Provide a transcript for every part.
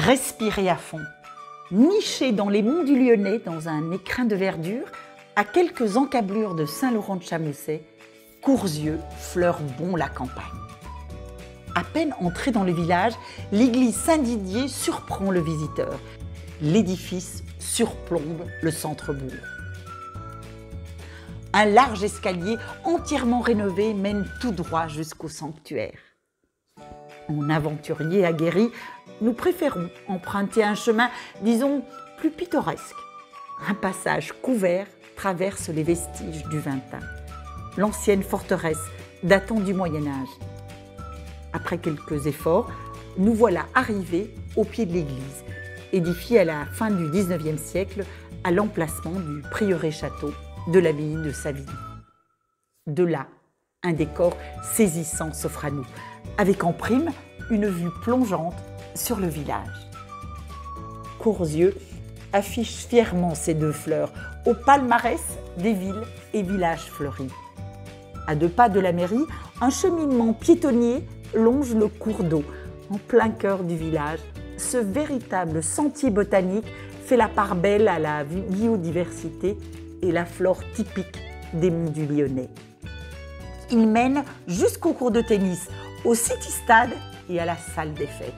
Respirez à fond. Niché dans les monts du Lyonnais, dans un écrin de verdure, à quelques encablures de Saint-Laurent-de-Chameusset, Courzieux fleure bon la campagne. À peine entré dans le village, l'église Saint-Didier surprend le visiteur. L'édifice surplombe le centre-bourg. Un large escalier entièrement rénové mène tout droit jusqu'au sanctuaire. En aventurier aguerri, nous préférons emprunter un chemin, disons, plus pittoresque. Un passage couvert traverse les vestiges du Vintin, l'ancienne forteresse datant du Moyen-Âge. Après quelques efforts, nous voilà arrivés au pied de l'église, édifiée à la fin du XIXe siècle à l'emplacement du prieuré-château de l'abbaye de Savigny. De là, un décor saisissant s'offre à nous, avec en prime une vue plongeante sur le village. Courzieux affiche fièrement ses deux fleurs au palmarès des villes et villages fleuris. À 2 pas de la mairie, un cheminement piétonnier longe le cours d'eau. En plein cœur du village, ce véritable sentier botanique fait la part belle à la biodiversité et la flore typique des monts du Lyonnais. Il mène jusqu'au court de tennis, au City Stade et à la salle des fêtes.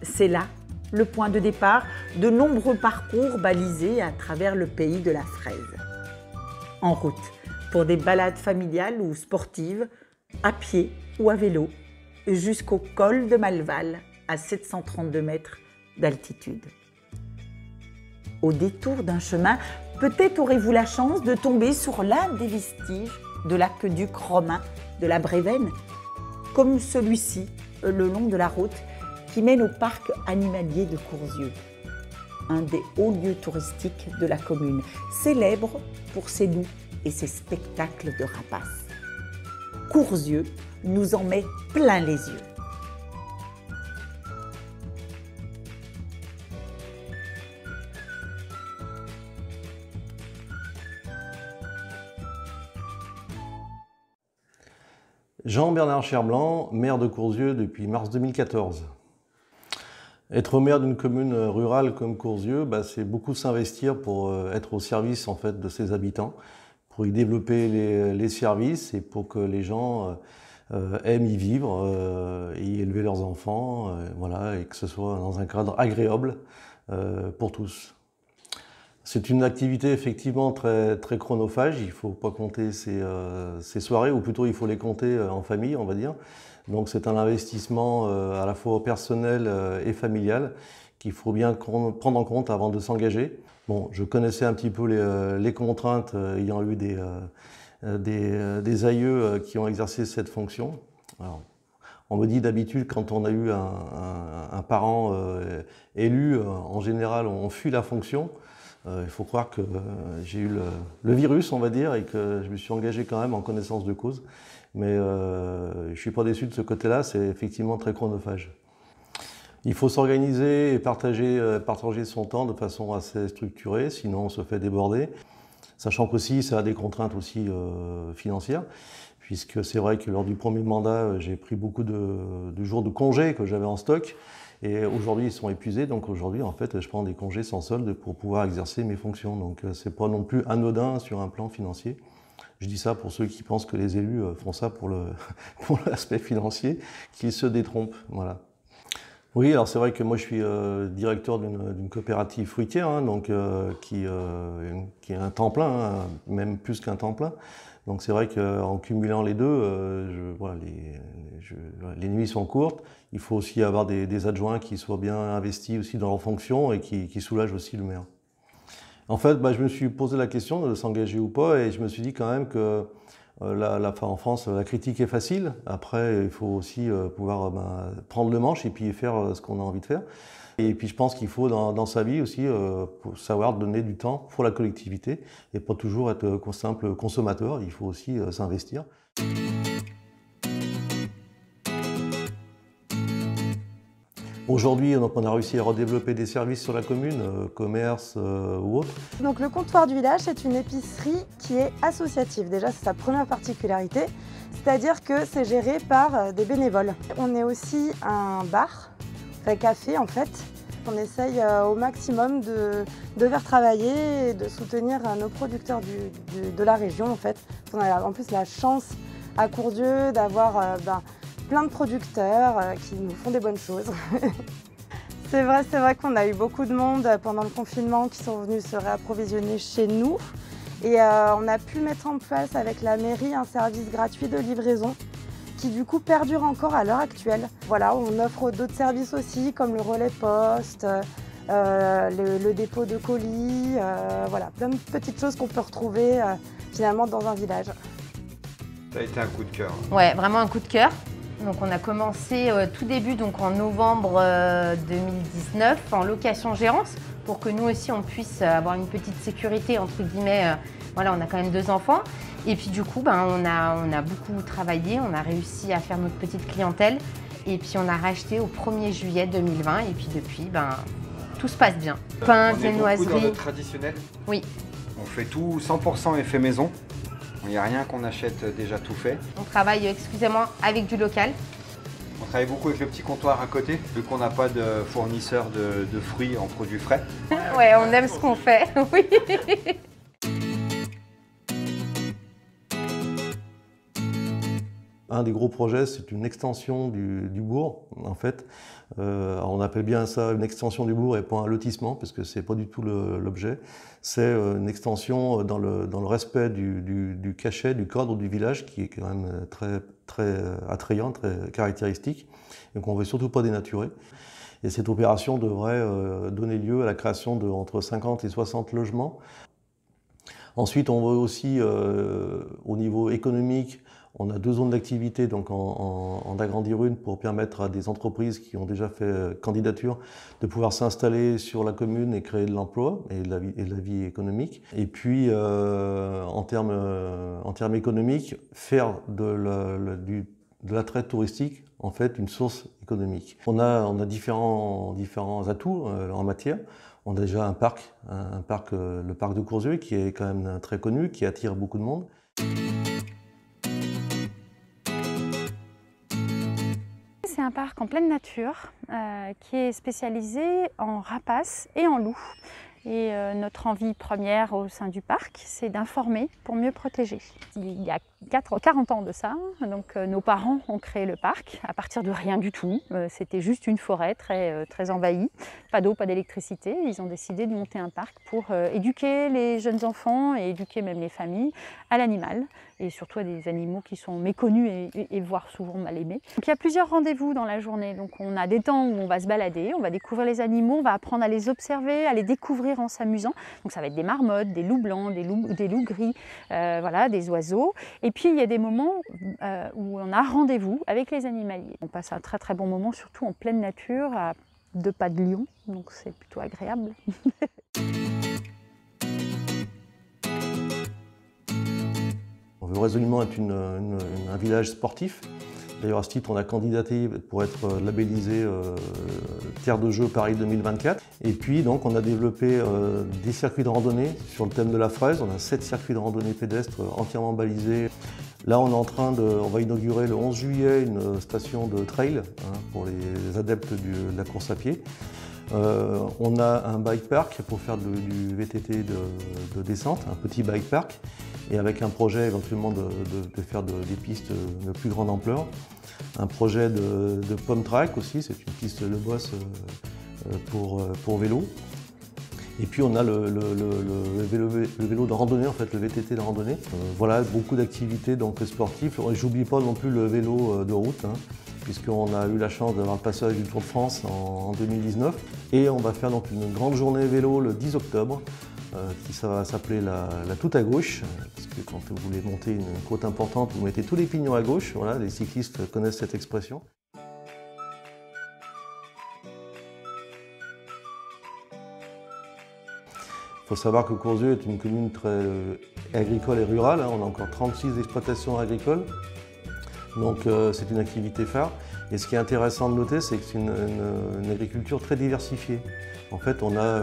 C'est là le point de départ de nombreux parcours balisés à travers le pays de la fraise. En route, pour des balades familiales ou sportives, à pied ou à vélo, jusqu'au col de Malval, à 732 mètres d'altitude. Au détour d'un chemin, peut-être aurez-vous la chance de tomber sur l'un des vestiges de l'aqueduc romain de la Brévenne, comme celui-ci, le long de la route qui mène au parc animalier de Courzieux, un des hauts lieux touristiques de la commune, célèbre pour ses loups et ses spectacles de rapaces. Courzieux nous en met plein les yeux. Jean-Bernard Cherblanc, maire de Courzieux depuis mars 2014. Être maire d'une commune rurale comme Courzieux, c'est beaucoup s'investir pour être au service en fait, de ses habitants, pour y développer les services et pour que les gens aiment y vivre, y élever leurs enfants, voilà, et que ce soit dans un cadre agréable pour tous. C'est une activité effectivement très chronophage, il ne faut pas compter ses soirées, ou plutôt il faut les compter en famille, on va dire. Donc c'est un investissement à la fois personnel et familial qu'il faut bien prendre en compte avant de s'engager. Bon, je connaissais un petit peu les contraintes ayant eu des aïeux qui ont exercé cette fonction. Alors, on me dit d'habitude quand on a eu un parent élu, en général on fuit la fonction. Il faut croire que j'ai eu le virus, on va dire, et que je me suis engagé quand même en connaissance de cause. Mais je ne suis pas déçu de ce côté-là, c'est effectivement très chronophage. Il faut s'organiser et partager son temps de façon assez structurée, sinon on se fait déborder. Sachant qu'aussi, ça a des contraintes aussi financières, puisque c'est vrai que lors du premier mandat, j'ai pris beaucoup de jours de congés que j'avais en stock. Et aujourd'hui, ils sont épuisés, donc aujourd'hui, en fait, je prends des congés sans solde pour pouvoir exercer mes fonctions. Donc, c'est pas non plus anodin sur un plan financier. Je dis ça pour ceux qui pensent que les élus font ça pour l'aspect financier, qu'ils se détrompent. Voilà. Oui, alors c'est vrai que moi, je suis directeur d'une coopérative fruitière, hein, donc qui est un temps plein, hein, même plus qu'un temps plein. Donc c'est vrai qu'en cumulant les deux, les nuits sont courtes. Il faut aussi avoir des adjoints qui soient bien investis aussi dans leurs fonctions et qui soulagent aussi le maire. En fait, je me suis posé la question de s'engager ou pas et je me suis dit quand même que en France, la critique est facile. Après, il faut aussi pouvoir prendre le manche et puis faire ce qu'on a envie de faire. Et puis je pense qu'il faut dans sa vie aussi pour savoir donner du temps pour la collectivité et pas toujours être simple consommateur, il faut aussi s'investir. Aujourd'hui, on a réussi à redévelopper des services sur la commune, commerce ou autre. Donc le comptoir du village, c'est une épicerie qui est associative. Déjà, c'est sa première particularité, c'est-à-dire que c'est géré par des bénévoles. On est aussi un bar, un café en fait, qu'on essaye au maximum de faire travailler et de soutenir nos producteurs de la région en fait. On a en plus la chance à Courdieu d'avoir plein de producteurs qui nous font des bonnes choses. C'est vrai qu'on a eu beaucoup de monde pendant le confinement qui sont venus se réapprovisionner chez nous. Et on a pu mettre en place avec la mairie un service gratuit de livraison qui du coup perdure encore à l'heure actuelle. Voilà, on offre d'autres services aussi comme le relais poste, le dépôt de colis, voilà, plein de petites choses qu'on peut retrouver finalement dans un village. Ça a été un coup de cœur. Ouais, vraiment un coup de cœur. Donc on a commencé tout début, donc en novembre 2019, en location-gérance, pour que nous aussi on puisse avoir une petite sécurité, entre guillemets. Voilà, on a quand même 2 enfants. Et puis du coup, on a beaucoup travaillé, on a réussi à faire notre petite clientèle. Et puis on a racheté au 1er juillet 2020. Et puis depuis, tout se passe bien. Pain, viennoiserie. On est beaucoup dans le traditionnel. Oui. On fait tout 100% effet maison. Il n'y a rien qu'on achète déjà tout fait. On travaille exclusivement avec du local. On travaille beaucoup avec le petit comptoir à côté, vu qu'on n'a pas de fournisseur de fruits en produits frais. Ouais, on aime ce qu'on fait, oui. Un des gros projets, c'est une extension du bourg, en fait. Alors on appelle bien ça une extension du bourg et pas un lotissement, parce que c'est pas du tout l'objet. C'est une extension dans le respect du cachet, du cadre du village, qui est quand même très attrayant, très caractéristique, et qu'on ne veut surtout pas dénaturer. Et cette opération devrait donner lieu à la création de entre 50 et 60 logements. Ensuite, on veut aussi, au niveau économique, on a 2 zones d'activité, donc en agrandir une pour permettre à des entreprises qui ont déjà fait candidature de pouvoir s'installer sur la commune et créer de l'emploi et de la vie économique. Et puis, en termes économiques, faire de l'attrait touristique en fait une source économique. On a différents atouts en matière. On a déjà un parc, le parc de Courzieu, qui est quand même très connu, qui attire beaucoup de monde. C'est un parc en pleine nature qui est spécialisé en rapaces et en loups. Et notre envie première au sein du parc, c'est d'informer pour mieux protéger. Il y a 40 ans de ça, donc nos parents ont créé le parc à partir de rien du tout. C'était juste une forêt très envahie, pas d'eau, pas d'électricité. Ils ont décidé de monter un parc pour éduquer les jeunes enfants et éduquer même les familles à l'animal et surtout à des animaux qui sont méconnus et voire souvent mal aimés. Donc il y a plusieurs rendez-vous dans la journée. Donc on a des temps où on va se balader, on va découvrir les animaux, on va apprendre à les observer, à les découvrir en s'amusant. Donc ça va être des marmottes, des loups blancs, des loups gris, voilà, des oiseaux. Et puis il y a des moments où on a rendez-vous avec les animaliers. On passe un très bon moment, surtout en pleine nature, à 2 pas de Lyon, donc c'est plutôt agréable. On veut résolument être un village sportif. D'ailleurs, à ce titre, on a candidaté pour être labellisé Terre de Jeux Paris 2024. Et puis, donc, on a développé des circuits de randonnée sur le thème de la fraise. On a 7 circuits de randonnée pédestre entièrement balisés. Là, on va inaugurer le 11 juillet une station de trail pour les adeptes de la course à pied. On a un bike park pour faire du VTT de descente, un petit bike park, et avec un projet éventuellement de faire des pistes de plus grande ampleur. Un projet de pump track aussi, c'est une piste de boss pour vélo. Et puis on a le vélo de randonnée, en fait, le VTT de randonnée. Voilà, beaucoup d'activités donc sportives. J'oublie pas non plus le vélo de route, puisqu'on a eu la chance d'avoir le passage du Tour de France en 2019. Et on va faire donc une grande journée vélo le 10 octobre, qui ça va s'appeler la toute à gauche, parce que quand vous voulez monter une côte importante, vous mettez tous les pignons à gauche. Voilà, les cyclistes connaissent cette expression. Il faut savoir que Courzieu est une commune très agricole et rurale. On a encore 36 exploitations agricoles, donc c'est une activité phare. Et ce qui est intéressant de noter, c'est que c'est une agriculture très diversifiée. En fait, on a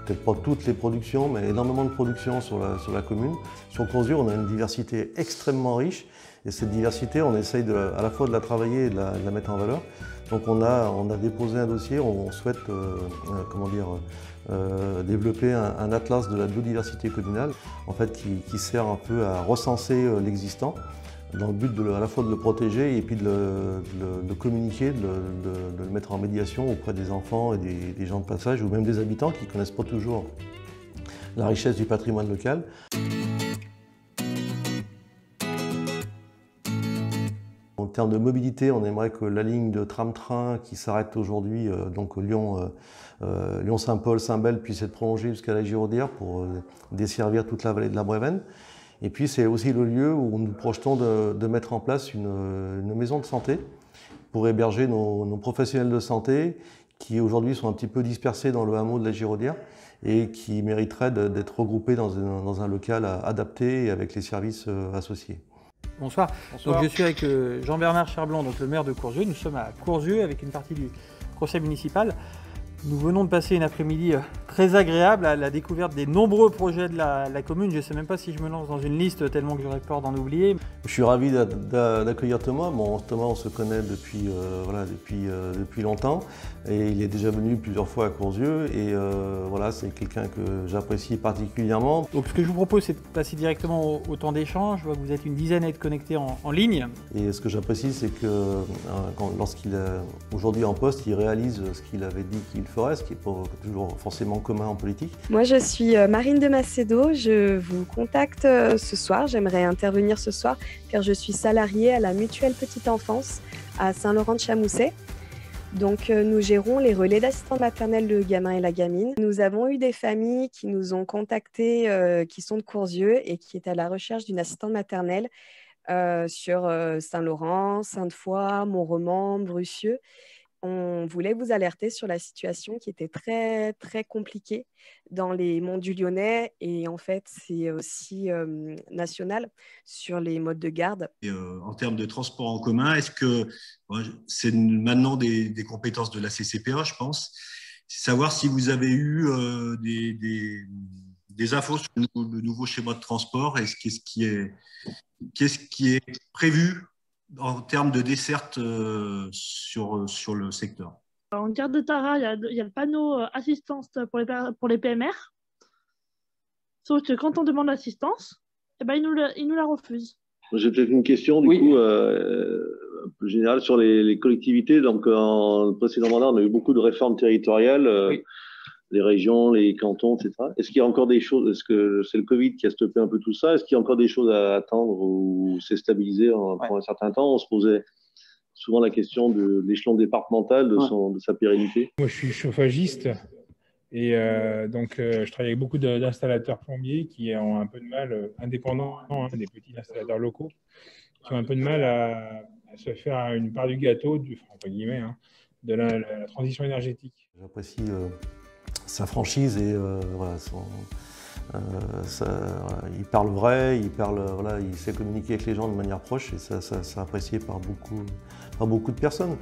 peut-être pas toutes les productions, mais énormément de productions sur la commune. Sur Courzieu, on a une diversité extrêmement riche. Et cette diversité, on essaye à la fois de la travailler et de la mettre en valeur. Donc on a déposé un dossier, on souhaite développer un atlas de la biodiversité communale en fait, qui sert un peu à recenser l'existant dans le but à la fois de le protéger et puis de le communiquer, de le mettre en médiation auprès des enfants et des gens de passage ou même des habitants qui ne connaissent pas toujours la richesse du patrimoine local. En termes de mobilité, on aimerait que la ligne de tram-train qui s'arrête aujourd'hui donc Lyon-Saint-Paul, Saint-Bel puisse être prolongée jusqu'à la Giraudière pour desservir toute la vallée de la Brévenne. Et puis c'est aussi le lieu où nous projetons de mettre en place une maison de santé pour héberger nos professionnels de santé qui aujourd'hui sont un petit peu dispersés dans le hameau de la Giraudière et qui mériteraient d'être regroupés dans un local adapté et avec les services associés. Bonsoir. Donc, je suis avec Jean-Bernard Cherblanc, donc le maire de Courzieux. Nous sommes à Courzieux avec une partie du conseil municipal. Nous venons de passer une après-midi très agréable à la découverte des nombreux projets de la commune. Je ne sais même pas si je me lance dans une liste tellement que j'aurais peur d'en oublier. Je suis ravi d'accueillir Thomas. Bon, Thomas, on se connaît depuis longtemps et il est déjà venu plusieurs fois à Courzieux et c'est quelqu'un que j'apprécie particulièrement. Donc ce que je vous propose, c'est de passer directement au temps d'échange. Je vois que vous êtes une dizaine à être connectés en ligne. Et ce que j'apprécie, c'est que lorsqu'il est aujourd'hui en poste, il réalise ce qu'il avait dit qu'il ferait, ce qui n'est pas toujours forcément commun en politique. Moi, je suis Marine de Macedo. Je vous contacte ce soir. J'aimerais intervenir ce soir car je suis salariée à la Mutuelle Petite Enfance à Saint-Laurent-de-Chamousset. Donc, nous gérons les relais d'assistants maternels de gamin et la gamine. Nous avons eu des familles qui nous ont contactés, qui sont de Courzieux et qui étaient à la recherche d'une assistante maternelle sur Saint-Laurent, Sainte-Foy, Mont-Romand, Brucieux. On voulait vous alerter sur la situation qui était très, très compliquée dans les monts du Lyonnais et en fait, c'est aussi national sur les modes de garde. Et, en termes de transport en commun, est-ce que c'est maintenant des compétences de la CCPA, je pense, c'est savoir si vous avez eu des infos sur le nouveau schéma de transport et qu'est-ce qui est prévu en termes de desserte sur le secteur. En gare de Tara, il y a le panneau assistance pour les PMR. Sauf que quand on demande l'assistance, ils nous la refusent. J'ai peut-être une question du coup un peu générale sur les collectivités. Donc en précédent mandat, on a eu beaucoup de réformes territoriales. Les régions, les cantons, etc. Est-ce qu'il y a encore des choses, est-ce que c'est le Covid qui a stoppé un peu tout ça? Est-ce qu'il y a encore des choses à attendre ou c'est stabilisé pour un certain temps? On se posait souvent la question de l'échelon départemental, de sa pérennité. Moi, je suis chauffagiste et je travaille avec beaucoup d'installateurs plombiers qui ont un peu de mal, indépendants, des petits installateurs locaux, qui ont un peu de mal à se faire une part du gâteau, entre guillemets, de la transition énergétique. J'apprécie sa franchise et il parle vrai, il sait communiquer avec les gens de manière proche et ça apprécié par beaucoup de personnes.